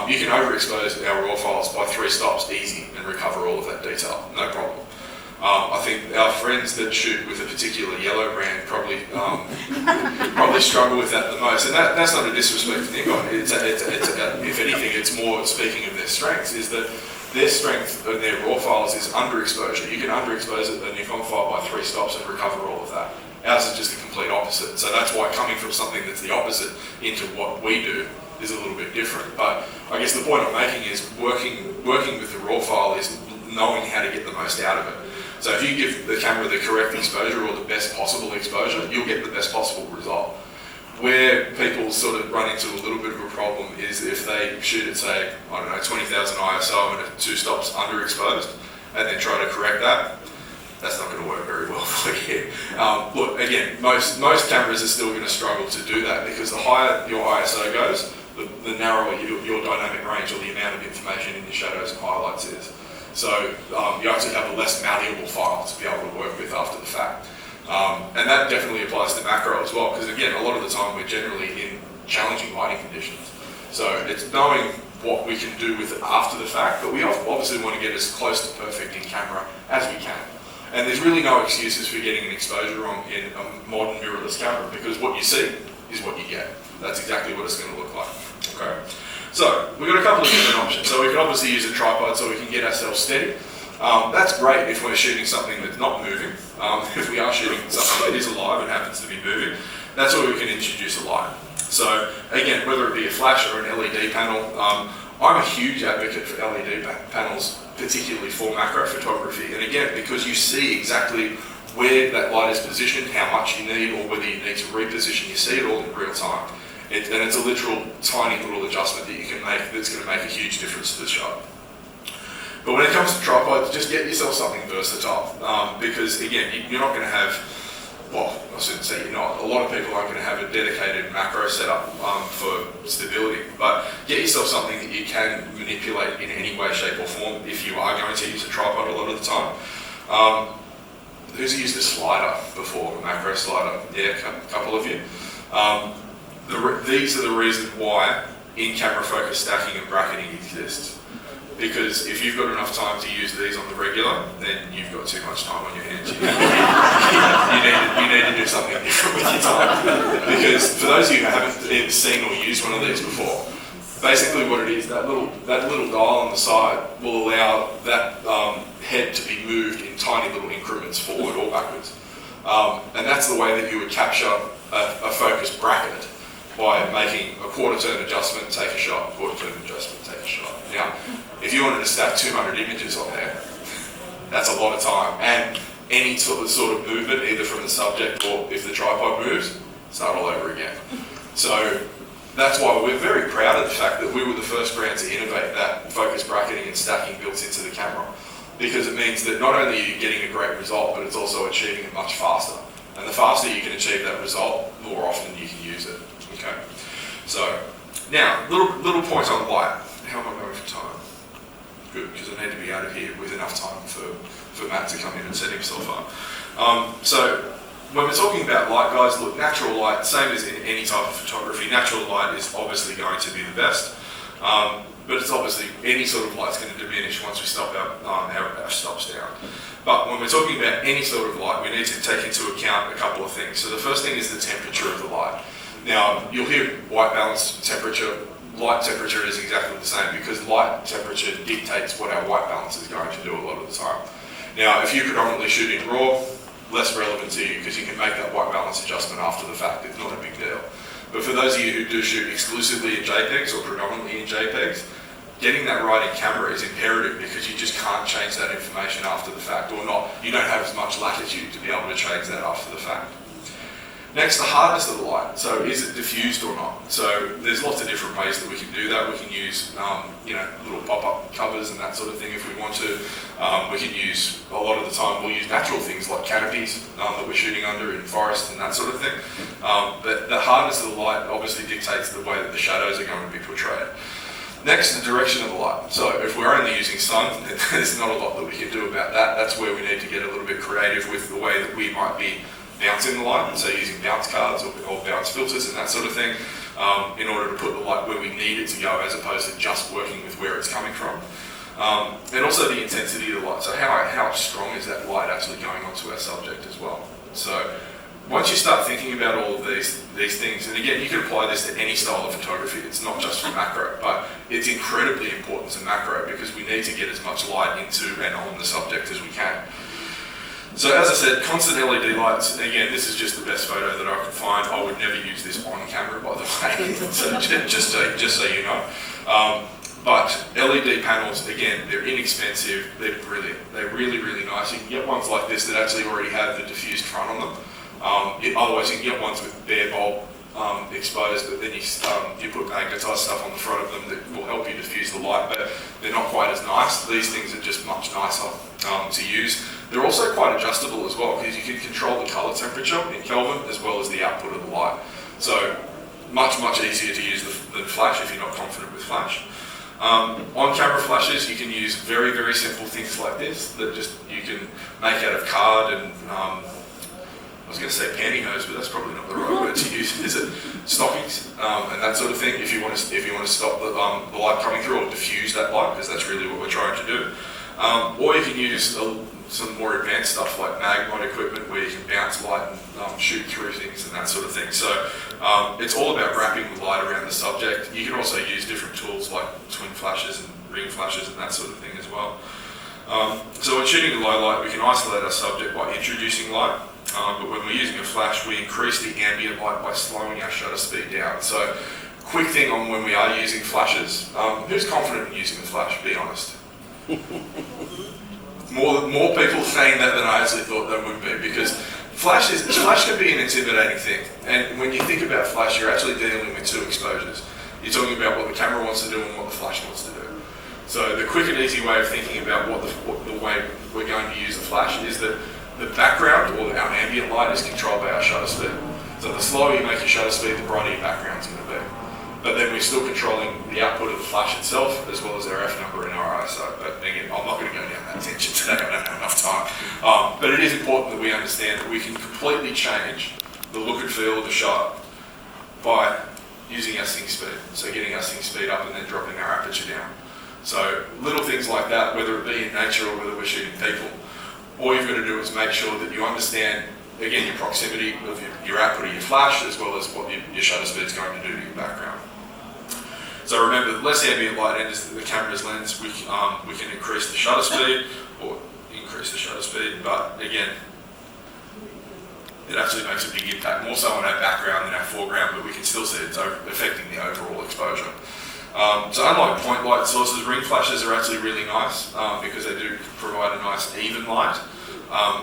Speaker 2: You can overexpose our raw files by 3 stops easy and recover all of that detail, no problem. I think our friends that shoot with a particular yellow brand probably struggle with that the most, and that's not a disrespect to Nikon. If anything, it's more speaking of their strengths, is that their strength in their raw files is underexposure. You can underexpose a Nikon file by 3 stops and recover all of that. Ours is just the complete opposite. So that's why coming from something that's the opposite into what we do is a little bit different. But I guess the point I'm making is working with the raw file is knowing how to get the most out of it. So if you give the camera the correct exposure or the best possible exposure, you'll get the best possible result. Where people sort of run into a little bit of a problem is if they shoot at, say, I don't know, 20,000 ISO and 2 stops underexposed, and then try to correct that, that's not going to work very well for you. Look, again, most cameras are still going to struggle to do that because the higher your ISO goes, the narrower your dynamic range or the amount of information in your shadows and highlights is. So you actually have a less malleable file to be able to work with after the fact. And that definitely applies to macro as well, because again, a lot of the time we're generally in challenging lighting conditions. So it's knowing what we can do with it after the fact, but we obviously want to get as close to perfect in camera as we can. And there's really no excuses for getting an exposure wrong in a modern mirrorless camera, because what you see is what you get. That's exactly what it's going to look like. Okay. So we've got a couple of different options. So we can obviously use a tripod so we can get ourselves steady. That's great if we're shooting something that's not moving. If we are shooting something that is alive and happens to be moving, that's where we can introduce a light. So again, whether it be a flash or an LED panel, I'm a huge advocate for LED panels, particularly for macro photography. And again, because you see exactly where that light is positioned, how much you need, or whether you need to reposition, you see it all in real time. And it's a literal tiny little adjustment that you can make that's going to make a huge difference to the shot. But when it comes to tripods, just get yourself something versatile, because again, you're not going to have, well, I shouldn't say you're not, a lot of people aren't going to have a dedicated macro setup for stability, but get yourself something that you can manipulate in any way, shape or form if you are going to use a tripod a lot of the time. Who's used a slider before, a macro slider? Yeah, a couple of you. These are the reasons why in-camera focus stacking and bracketing exists. Because if you've got enough time to use these on the regular, then you've got too much time on your hands. You need to do something different with your time. Because for those of you who haven't seen or used one of these before, basically what it is, that little dial on the side will allow that head to be moved in tiny little increments forward or backwards. And that's the way that you would capture a focus bracket, by making a quarter turn adjustment, take a shot, quarter turn adjustment, take a shot. Now, if you wanted to stack 200 images on there, that's a lot of time. And any sort of movement, either from the subject or if the tripod moves, start all over again. So that's why we're very proud of the fact that we were the first brand to innovate that focus bracketing and stacking built into the camera. Because it means that not only are you getting a great result, but it's also achieving it much faster. And the faster you can achieve that result, the more often you can use it. Okay. So now, little point on light. How am I going for time? Good, because I need to be out of here with enough time for Matt to come in and set himself up. So when we're talking about light, guys, look, natural light, same as in any type of photography, natural light is obviously going to be the best. But it's obviously, any sort of light's going to diminish once we stop our stops down. But when we're talking about any sort of light, we need to take into account a couple of things. So the first thing is the temperature of the light. Now, you'll hear white balance temperature. Light temperature is exactly the same, because light temperature dictates what our white balance is going to do a lot of the time. Now, if you predominantly shoot in RAW, less relevant to you, because you can make that white balance adjustment after the fact. It's not a big deal. But for those of you who do shoot exclusively in JPEGs or predominantly in JPEGs, getting that right in camera is imperative, because you just can't change that information after the fact, or not. You don't have as much latitude to be able to change that after the fact. Next, the hardness of the light. So is it diffused or not? So there's lots of different ways that we can do that. We can use little pop-up covers and that sort of thing if we want to. We can use, a lot of the time, we'll use natural things like canopies that we're shooting under in forests and that sort of thing. But the hardness of the light obviously dictates the way that the shadows are going to be portrayed. Next, the direction of the light. So if we're only using sun, there's not a lot that we can do about that. That's where we need to get a little bit creative with the way that we might be bouncing the light, so using bounce cards or bounce filters and that sort of thing, in order to put the light where we need it to go, as opposed to just working with where it's coming from. And also the intensity of the light. So how strong is that light actually going onto our subject as well? So once you start thinking about all of these things, and again, you can apply this to any style of photography, it's not just for macro, but it's incredibly important to macro because we need to get as much light into and on the subject as we can. So as I said, constant LED lights, again, this is just the best photo that I could find. I would never use this on camera, by the way, so just so you know. But LED panels, again, they're inexpensive, they're brilliant, they're really, really nice. You can get ones like this that actually already have the diffused front on them. Otherwise, you can get ones with bare bulb exposed, but then you put magnetised stuff on the front of them that will help you diffuse the light, but they're not quite as nice. These things are just much nicer to use. They're also quite adjustable as well, because you can control the colour temperature in Kelvin as well as the output of the light. So much easier to use than flash if you're not confident with flash. On camera flashes, you can use very, very simple things like this that just you can make out of card and I was going to say pantyhose, but that's probably not the right word to use, is it? Stockings and that sort of thing. If you want to stop the light coming through or diffuse that light, because that's really what we're trying to do. Or you can use some more advanced stuff like mag-mod equipment where you can bounce light and shoot through things and that sort of thing. So it's all about wrapping the light around the subject. You can also use different tools like twin flashes and ring flashes and that sort of thing as well. So when shooting the low light, we can isolate our subject by introducing light. But when we're using a flash, we increase the ambient light by slowing our shutter speed down. So, quick thing on when we are using flashes. Who's confident in using the flash? Be honest. More people saying that than I actually thought there would be, because flash can be an intimidating thing. And when you think about flash, you're actually dealing with two exposures. You're talking about what the camera wants to do and what the flash wants to do. So the quick and easy way of thinking about what the way we're going to use the flash is that the background, or our ambient light, is controlled by our shutter speed. So the slower you make your shutter speed, the brighter your background's going to be. But then we're still controlling the output of the flash itself, as well as our F number and our ISO. But again, I'm not going to go down that tangent today, I don't have enough time. But it is important that we understand that we can completely change the look and feel of the shot by using our sync speed. So getting our sync speed up and then dropping our aperture down. So little things like that, whether it be in nature or whether we're shooting people, all you've got to do is make sure that you understand, again, your proximity of your output of your flash, as well as what your shutter speed is going to do to your background. So remember, the less ambient light enters the camera's lens, we can increase the shutter speed, or increase the shutter speed, but again, it actually makes a big impact, more so on our background than our foreground, but we can still see it's affecting the overall exposure. So unlike point light sources, ring flashes are actually really nice because they do provide a nice even light.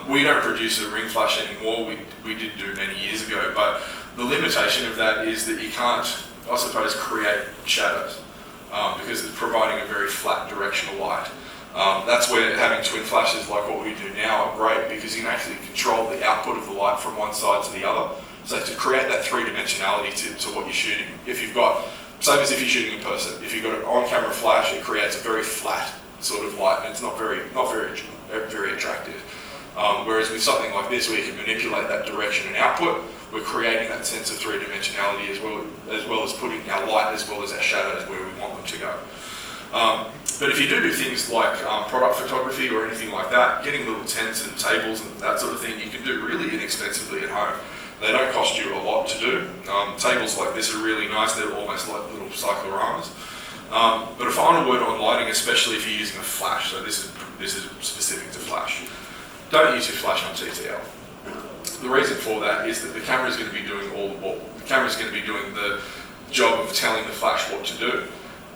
Speaker 2: We don't produce a ring flash anymore, we did do many years ago, but the limitation of that is that you can't, I suppose, create shadows because it's providing a very flat directional light. That's where having twin flashes like what we do now are great, because you can actually control the output of the light from one side to the other. So to create that three-dimensionality to what you're shooting, if you've got, same as if you're shooting in person, if you've got an on-camera flash, it creates a very flat sort of light, and it's not very attractive. Whereas with something like this, where you can manipulate that direction and output, we're creating that sense of three-dimensionality as well as putting our light as well as our shadows where we want them to go. But if you do things like product photography or anything like that, getting little tents and tables and that sort of thing, you can do really inexpensively at home. They don't cost you a lot to do. Tables like this are really nice, they're almost like little cycloramas. But a final word on lighting, especially if you're using a flash, so this is specific to flash. Don't use your flash on TTL. The reason for that is that the camera is going to be doing the job of telling the flash what to do.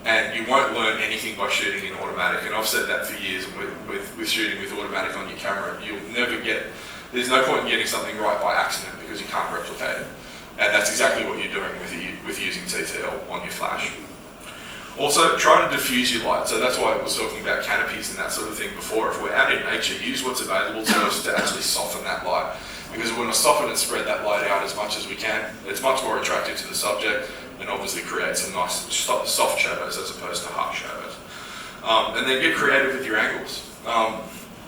Speaker 2: And you won't learn anything by shooting in automatic. And I've said that for years with shooting with automatic on your camera. There's no point in getting something right by accident because you can't replicate it. And that's exactly what you're doing with using TTL on your flash. Also, try to diffuse your light. So that's why I was talking about canopies and that sort of thing before. If we're out in nature, use what's available to us to actually soften that light. Because we want to soften and spread that light out as much as we can. It's much more attractive to the subject and obviously creates some nice soft shadows as opposed to harsh shadows. And then get creative with your angles.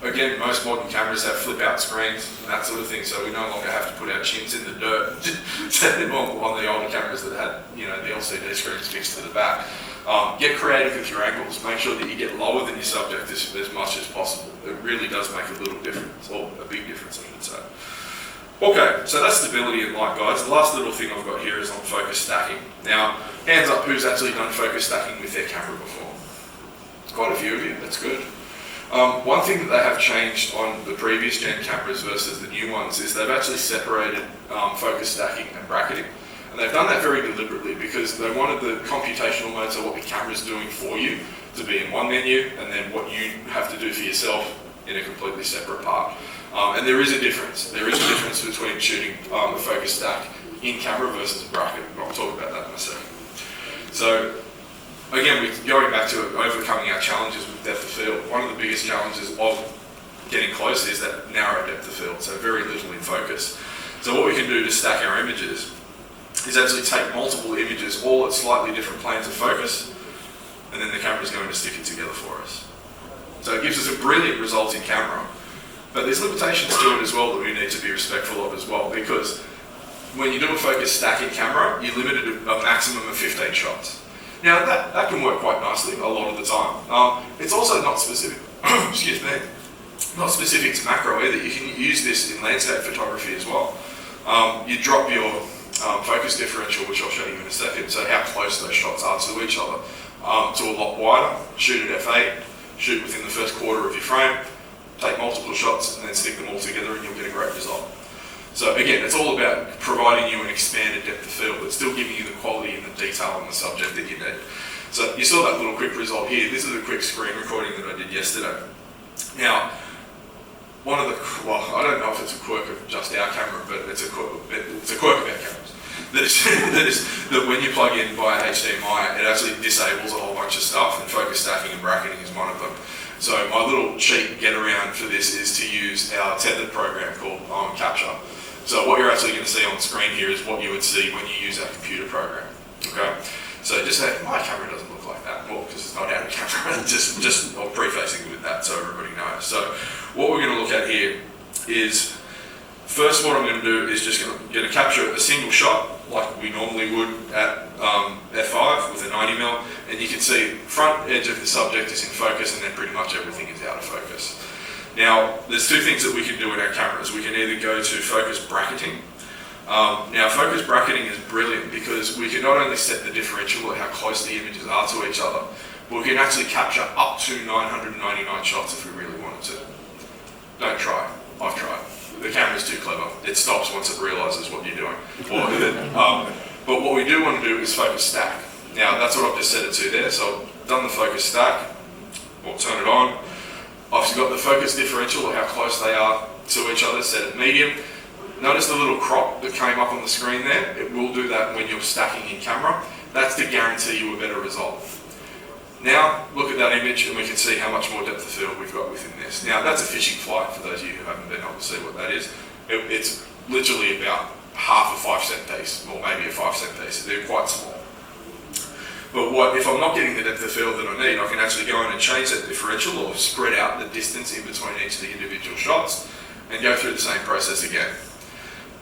Speaker 2: Again, most modern cameras have flip-out screens and that sort of thing, so we no longer have to put our chins in the dirt on the older cameras that had, the LCD screens fixed to the back. Get creative with your angles. Make sure that you get lower than your subject as much as possible. It really does make a little difference, or a big difference, I should say. Okay, so that's stability and light, guys. The last little thing I've got here is on focus stacking. Now, hands up who's actually done focus stacking with their camera before. Quite a few of you, that's good. One thing that they have changed on the previous gen cameras versus the new ones is they've actually separated focus stacking and bracketing. And they've done that very deliberately because they wanted the computational mode, so what the camera's doing for you, to be in one menu, and then what you have to do for yourself in a completely separate part. And there is a difference. There is a difference between shooting a focus stack in camera versus a bracket. I'll talk about that in a second. So, again, going back to overcoming our challenges with depth of field, one of the biggest challenges of getting close is that narrow depth of field, so very little in focus. So what we can do to stack our images is actually take multiple images, all at slightly different planes of focus, and then the camera is going to stick it together for us. So it gives us a brilliant result in camera, but there's limitations to it as well that we need to be respectful of as well, because when you do a focus stack in camera, you're limited to a maximum of 15 shots. Now that can work quite nicely a lot of the time. It's also not specific, excuse me, not specific to macro either. You can use this in landscape photography as well. You drop your focus differential, which I'll show you in a second, so how close those shots are to each other, to a lot wider, shoot at f8, shoot within the first quarter of your frame, take multiple shots and then stick them all together and you'll get a great result. So again, it's all about providing you an expanded depth of field, but still giving you the quality and the detail on the subject that you need. So you saw that little quick result here. This is a quick screen recording that I did yesterday. Now, one of the, well, I don't know if it's a quirk of just our camera, but it's a quirk of our cameras. That when you plug in via HDMI, it actually disables a whole bunch of stuff, and focus stacking and bracketing is one of them. So my little cheat get around for this is to use our tethered program called Capture. So what you're actually going to see on screen here is what you would see when you use our computer program. Okay. So just say, my camera doesn't look like that. Well, because it's not out of camera. just I'm prefacing with that so everybody knows. So what we're going to look at here is, first what I'm going to do is just going to capture a single shot like we normally would at f5 with a 90mm, and you can see front edge of the subject is in focus and then pretty much everything is out of focus. Now, there's two things that we can do in our cameras. We can either go to focus bracketing. Now, focus bracketing is brilliant because we can not only set the differential at how close the images are to each other, but we can actually capture up to 999 shots if we really wanted to. Don't try. I've tried. The camera's too clever. It stops once it realises what you're doing. But what we do want to do is focus stack. Now, that's what I've just set it to there. So I've done the focus stack. We'll turn it on. I've got the focus differential, or how close they are to each other, set at medium. Notice the little crop that came up on the screen there? It will do that when you're stacking in camera. That's to guarantee you a better result. Now, look at that image and we can see how much more depth of field we've got within this. Now, that's a fishing flight for those of you who haven't been able to see what that is. It's literally about half a 5-cent piece, or maybe a 5-cent piece. They're quite small. But if I'm not getting the depth of field that I need, I can actually go in and change that differential or spread out the distance in between each of the individual shots and go through the same process again.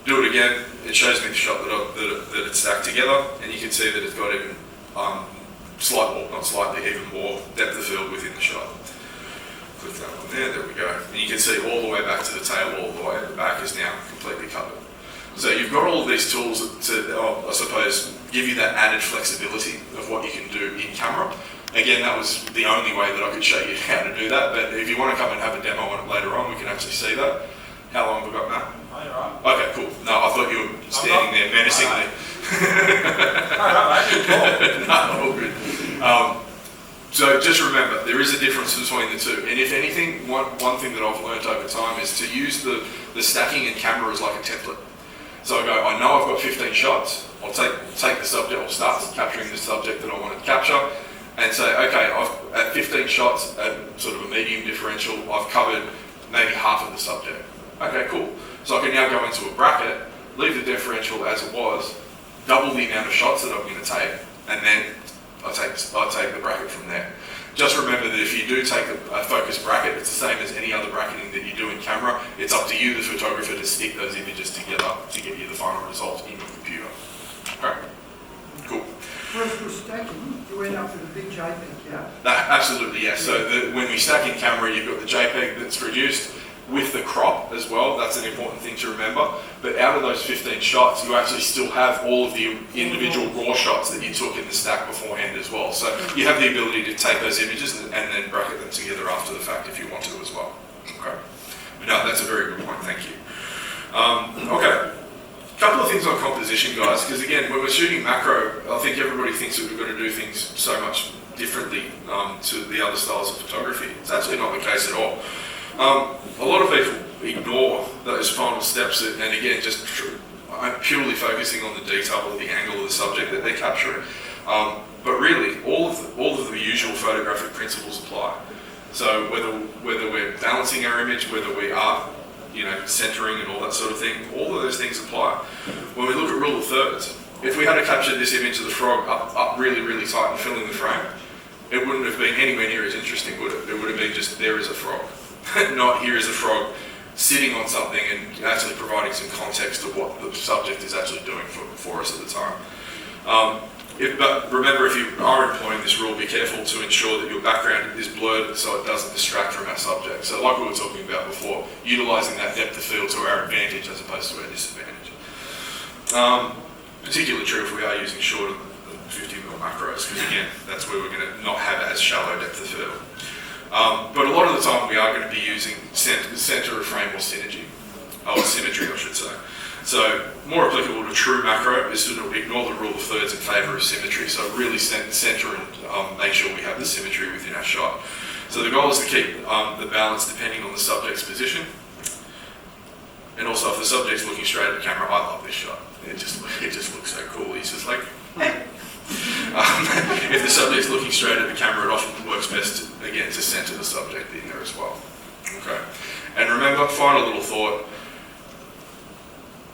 Speaker 2: Do it again, it shows me the shot that it's stacked together, and you can see that it's got even even more depth of field within the shot. Click that one there we go. And you can see all the way back to the tail, all the way at the back is now completely covered. So you've got all of these tools to, I suppose, give you that added flexibility of what you can do in camera. Again, that was the only way that I could show you how to do that, but if you want to come and have a demo on it later on, we can actually see that. How long have we got, Matt?
Speaker 7: Oh, you're right.
Speaker 2: Okay, cool. No, I thought you were standing there menacingly. No, all good. So just remember, there is a difference between the two. And if anything, one thing that I've learned over time is to use the stacking in camera as like a template. So I go, I know I've got 15 shots. I'll take the subject, I'll start capturing the subject that I want to capture, and say, okay, at 15 shots at sort of a medium differential, I've covered maybe half of the subject. Okay, cool. So I can now go into a bracket, leave the differential as it was, double the amount of shots that I'm going to take, and then I take the bracket from there. Just remember that if you do take a focus bracket, it's the same as any other bracketing that you do in camera. It's up to you, the photographer, to stick those images together to get you the final result in your computer. Okay, cool.
Speaker 7: Whereas for stacking, you end up with a big JPEG, yeah?
Speaker 2: Absolutely, yes. So when we stack in camera, you've got the JPEG that's produced, with the crop as well. That's an important thing to remember. But out of those 15 shots, you actually still have all of the individual raw shots that you took in the stack beforehand as well. So you have the ability to take those images and then bracket them together after the fact if you want to as well. Okay. But no, that's a very good point, thank you. Okay. Couple of things on composition, guys, because again, when we're shooting macro, I think everybody thinks that we've got to do things so much differently to the other styles of photography. It's actually not the case at all. A lot of people ignore those final steps and again, just purely focusing on the detail of the angle of the subject that they're capturing. But really, all of the usual photographic principles apply. So whether we're balancing our image, whether we are centering and all that sort of thing, all of those things apply. When we look at rule of thirds, if we had to capture this image of the frog up really, really tight and filling the frame, it wouldn't have been anywhere near as interesting, would it? It would have been just, there is a frog. Not here is a frog sitting on something and actually providing some context of what the subject is actually doing for us at the time. But remember, if you are employing this rule, be careful to ensure that your background is blurred so it doesn't distract from our subject. So like we were talking about before, utilising that depth of field to our advantage as opposed to our disadvantage. Particularly true if we are using shorter than 50mm macros, because again, that's where we're going to not have as shallow depth of field. But a lot of the time we are going to be using centre of frame or symmetry, I should say. So more applicable to true macro is to ignore the rule of thirds in favour of symmetry. So really centre and make sure we have the symmetry within our shot. So the goal is to keep the balance depending on the subject's position. And also if the subject's looking straight at the camera, I love this shot. It just looks so cool. He's just like, hey. If the subject's looking straight at the camera, it often works best, again, to centre the subject in there as well. Okay. And remember, final little thought,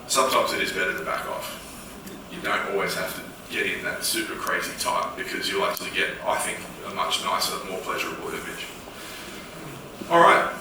Speaker 2: sometimes it is better to back off. You don't always have to get in that super crazy tight because you'll actually get, I think, a much nicer, more pleasurable image. All right.